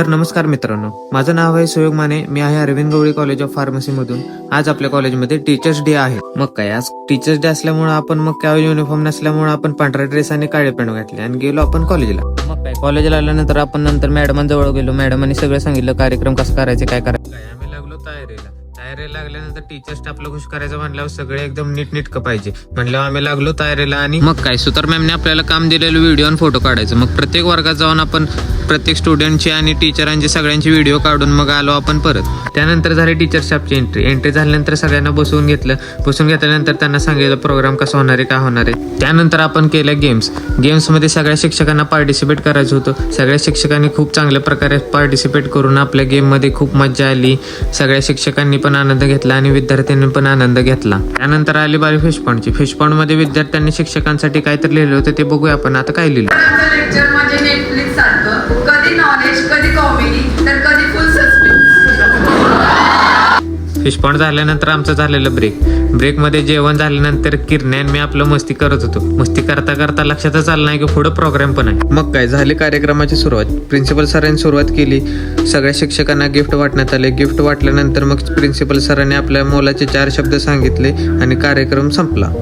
तर नमस्कार मित्रांनो, माझं नाव आहे सुयोग माने. मी आहे अरविंद गवळी कॉलेज ऑफ फार्मसी मधून. आज आपल्या कॉलेजमध्ये टीचर्स डे आहे. मग काय, आज टीचर्स डे असल्यामुळे आपण मग काय युनिफॉर्म नसल्यामुळे आपण पांढरा ड्रेस आणि काळे पॅन्ट घातले आणि गेलो आपण कॉलेजला. मग काय, कॉलेजला आल्यानंतर आपण नंतर मॅडमांजवळ गेलो. मॅडमांनी सगळं सांगितलं, कार्यक्रम कसं करायचे, काय करायचं. आम्ही लागलो तयारीला लागल्यानंतर टीचर स्टाफला खुश करायचं म्हणल्यावर सगळे एकदम नीटनेटकं पाहिजे म्हणल्यावर आम्ही लागलो तयारीला. आणि मग काय, सुतार मॅमने आपल्याला काम दिलेलं व्हिडिओ आणि फोटो काढायचं. मग प्रत्येक वर्गात जाऊन आपण प्रत्येक स्टुडंटची आणि टीचरांची सगळ्यांची व्हिडिओ काढून मग आलो आपण परत. त्यानंतर झाली टीचर स्टाफची एंट्री झाल्यानंतर सगळ्यांना बसवून घेतल्यानंतर त्यांना सांगितलं प्रोग्राम कसा होणार आहे, काय होणार आहे. त्यानंतर आपण केल्या गेम्समध्ये सगळ्या शिक्षकांना पार्टिसिपेट करायचं होतं. सगळ्या शिक्षकांनी खूप चांगल्या प्रकारे पार्टिसिपेट करून आपल्या गेममध्ये खूप मजा आली. सगळ्या शिक्षकांनी पण आनंद घेतला आणि विद्यार्थ्यांनी पण आनंद घेतला. त्यानंतर आली बारी फिश पॉंड मध्ये विद्यार्थ्यांनी शिक्षकांसाठी काहीतरी लिहिलं होतं, ते बघूया आपण आता काय लिहिलं. लेक्चर म्हणजे नेटफ्लिक्स सारखं, कधी नॉलेज, कधी कॉमेडी, तर कधी फुल सस्पेन्स. फिश पॉंड झाल्यानंतर आमचं झालेलं ब्रेकमध्ये जेवण झाल्यानंतर किरणे आणि मी आपलं मस्ती करत होतो. मस्ती करता करता लक्षातच आलं नाही की पुढं प्रोग्राम पण आहे. मग काय, झाली कार्यक्रमाची सुरुवात. प्रिन्सिपल सरांनी सुरुवात केली. सगळ्या शिक्षकांना गिफ्ट वाटण्यात आले. गिफ्ट वाटल्यानंतर मग प्रिन्सिपल सरांनी आपल्या मोलाचे 4 शब्द सांगितले आणि कार्यक्रम संपला.